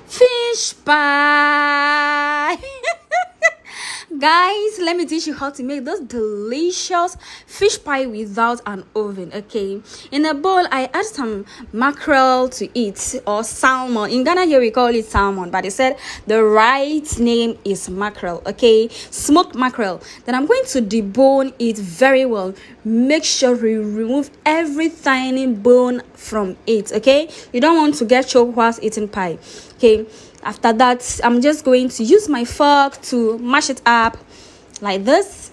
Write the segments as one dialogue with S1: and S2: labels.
S1: Fish pie. Guys, let me teach you how to make those delicious fish pie without an oven. Okay, in a bowl I add some mackerel to eat, or salmon. In Ghana here we call it salmon, but they said the right name is mackerel. Okay, smoked mackerel. Then I'm going to debone it very well. Make sure you remove every tiny bone from it. Okay, you don't want to get choked whilst eating pie. Okay, after that I'm just going to use my fork to mash it up like this.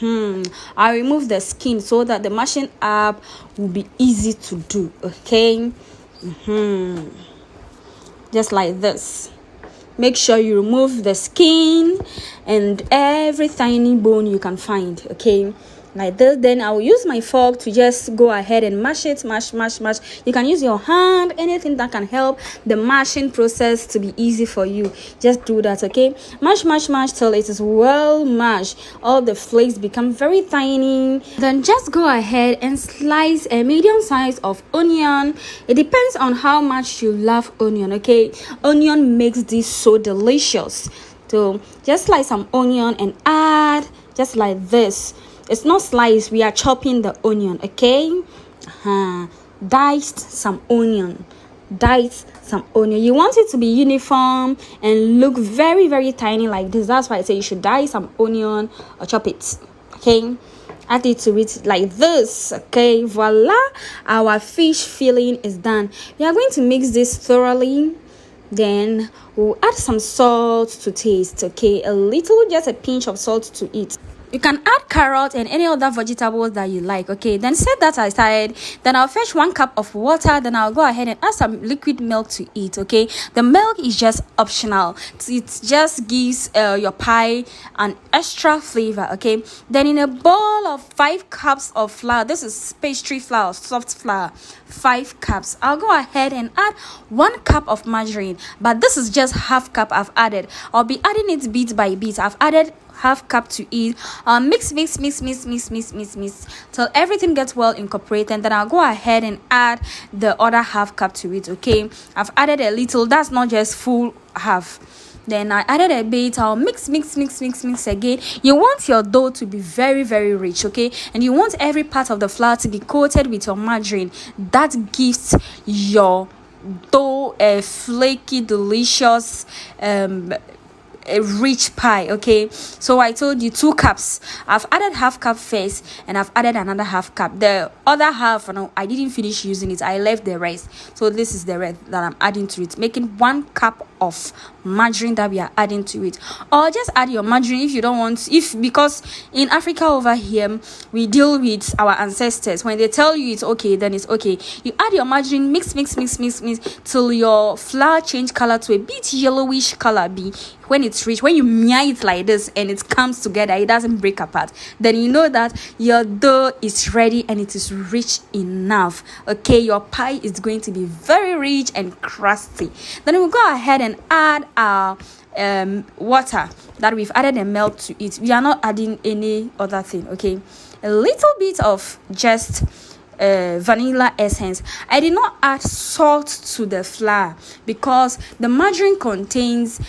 S1: I remove the skin so that the mashing up will be easy to do. Okay, just like this. Make sure you remove the skin and every tiny bone you can find. Okay, like this. Then I will use my fork to just go ahead and mash it. Mash. You can use your hand, anything that can help the mashing process to be easy for you. Just do that. Okay, mash till it is well mashed. All the flakes become very tiny. Then just go ahead and slice a medium size of onion. It depends on how much you love onion. Okay, onion makes this so delicious. So just slice some onion and add just like this. It's not sliced, we are chopping the onion. Okay, diced some onion. You want it to be uniform and look very, very tiny like this. That's why I say you should dice some onion or chop it. Okay, add it to it like this. Okay, voila, our fish filling is done. We are going to mix this thoroughly. Then we'll add some salt to taste. Okay, a little, just a pinch of salt to it. You can add carrot and any other vegetables that you like. Okay, then set that aside. Then I'll fetch 1 cup of water. Then I'll go ahead and add some liquid milk to it. Okay, the milk is just optional. It just gives your pie an extra flavor. Okay, then in a bowl of 5 cups of flour, this is pastry flour, soft flour, 5 cups. I'll go ahead and add 1 cup of margarine, but this is just half cup I've added. I'll be adding it bit by bit. I've added half cup to eat. Mix till everything gets well incorporated. Then I'll go ahead and add the other half cup to it. Okay, I've added a little, that's not just full half. Then I added a bit. I'll mix again. You want your dough to be very, very rich. Okay, and you want every part of the flour to be coated with your margarine. That gives your dough a flaky, delicious, a rich pie. Okay, so I told you 2 cups. I've added half cup first and I've added another half cup. The other half, no, I didn't finish using it, I left the rest. So this is the rest that I'm adding to it, making 1 cup of margarine that we are adding to it. Or just add your margarine if you don't want, because in Africa over here we deal with our ancestors. When they tell you it's okay, then it's okay. You add your margarine, mix till your flour change color to a bit yellowish color. When it's rich, when you meow it like this and it comes together, it doesn't break apart, then you know that your dough is ready and it is rich enough. Okay, your pie is going to be very rich and crusty. Then we'll go ahead and add our water that we've added and milk to it. We are not adding any other thing. Okay, a little bit of just vanilla essence. I did not add salt to the flour because the margarine contains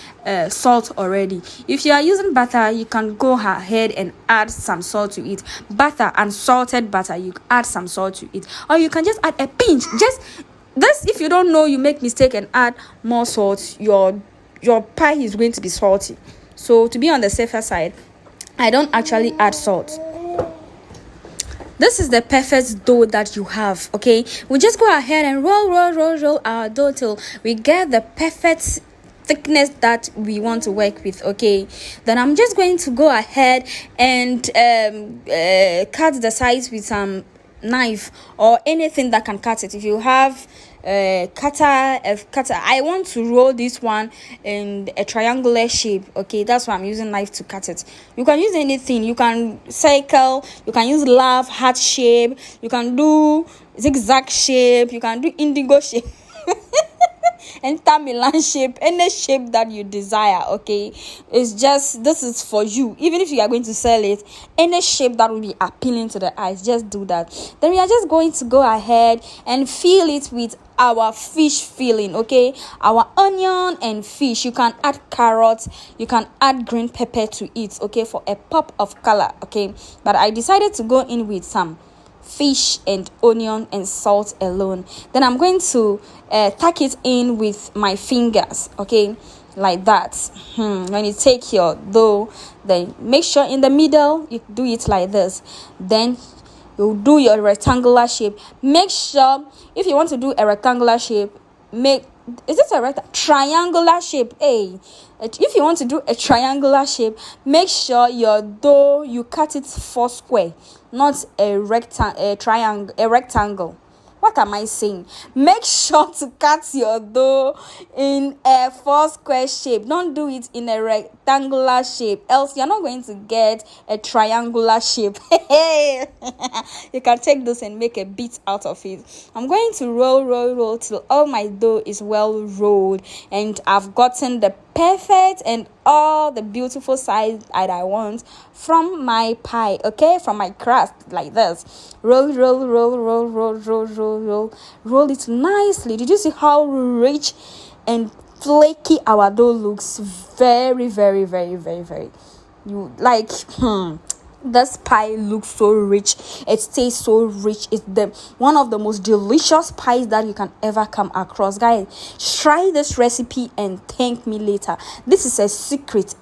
S1: salt already. If you are using butter, you can go ahead and add some salt to it. Butter, unsalted butter, you add some salt to it, or you can just add a pinch. Just this, if you don't know, you make mistake and add more salt, your pie is going to be salty. So to be on the safer side, I don't actually add salt. This is the perfect dough that you have. Okay, we just go ahead and roll our dough till we get the perfect thickness that we want to work with. Okay, then I'm just going to go ahead and cut the sides with some knife or anything that can cut it. If you have cutter, I want to roll this one in a triangular shape. Okay, that's why I'm using knife to cut it. You can use anything. You can circle, you can use love, heart shape, you can do zigzag shape, you can do indigo shape. enter Milan shape, any shape that you desire. Okay, it's just, this is for you. Even if you are going to sell it, any shape that will be appealing to the eyes, just do that. Then we are just going to go ahead and fill it with our fish filling. Okay, our onion and fish. You can add carrots, you can add green pepper to it, okay, for a pop of color. Okay, but I decided to go in with some fish and onion and salt alone. Then I'm going to tuck it in with my fingers, okay, like that. When you take your dough, then make sure in the middle you do it like this. Then you do your rectangular shape. Make sure, if you want to do a rectangular shape, is this a triangular shape? Hey, if you want to do a triangular shape, make sure your dough, you cut it 4 square, not a rectangle. What am I saying? Make sure to cut your dough in a 4 square shape. Don't do it in a rectangular shape, else you're not going to get a triangular shape. You can take this and make a bit out of it. I'm going to roll till all my dough is well rolled and I've gotten the perfect and all the beautiful size that I want from my pie, okay, from my crust, like this. Roll it nicely. Did you see how rich and flaky our dough looks? Very, very, very, very, very. You like this pie looks so rich, it tastes so rich. It's the one of the most delicious pies that you can ever come across. Guys, try this recipe and thank me later. This is a secret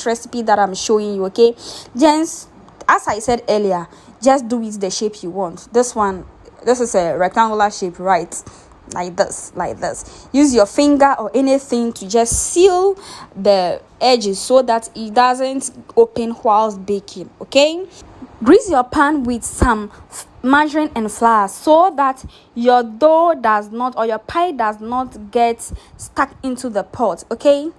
S1: recipe that I'm showing you, okay? Gents, as I said earlier, just do it the shape you want. This is a rectangular shape, right? Like this. Use your finger or anything to just seal the edges so that it doesn't open whilst baking. Okay, grease your pan with some margarine and flour so that your dough does not, or your pie does not get stuck into the pot. Okay,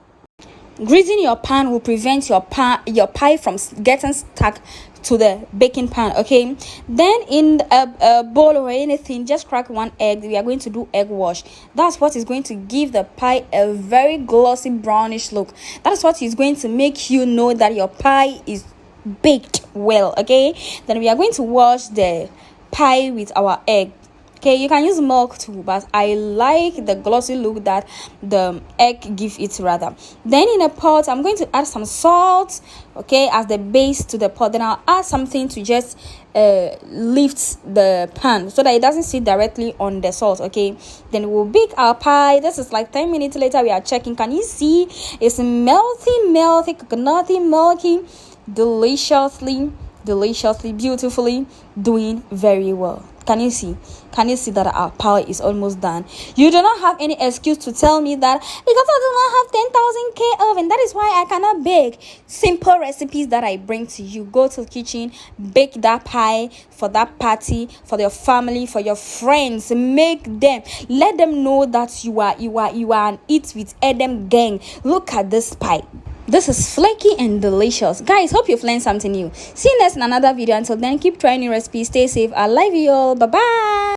S1: greasing your pan will prevent your pie from getting stuck to the baking pan. Okay, then in a bowl or anything, just crack 1 egg. We are going to do egg wash. That's what is going to give the pie a very glossy brownish look. That's what is going to make you know that your pie is baked well. Okay, then we are going to wash the pie with our egg. Okay, you can use milk too, but I like the glossy look that the egg gives it rather. Then in a pot, I'm going to add some salt, okay, as the base to the pot. Then I'll add something to just lift the pan so that it doesn't sit directly on the salt. Okay, then we'll bake our pie. This is like 10 minutes later. We are checking. Can you see? It's melty, coconutty, milky, deliciously, beautifully, doing very well. Can you see that our pie is almost done? You do not have any excuse to tell me that because I do not have 10,000K oven, that is why I cannot bake. Simple recipes that I bring to you. Go to the kitchen, bake that pie for that party, for your family, for your friends. Make them, let them know that you are an Eat with Edem gang. Look at this pie. This is flaky and delicious. Guys, hope you've learned something new. See you next in another video. Until then, keep trying new recipes. Stay safe. I love you all. Bye-bye.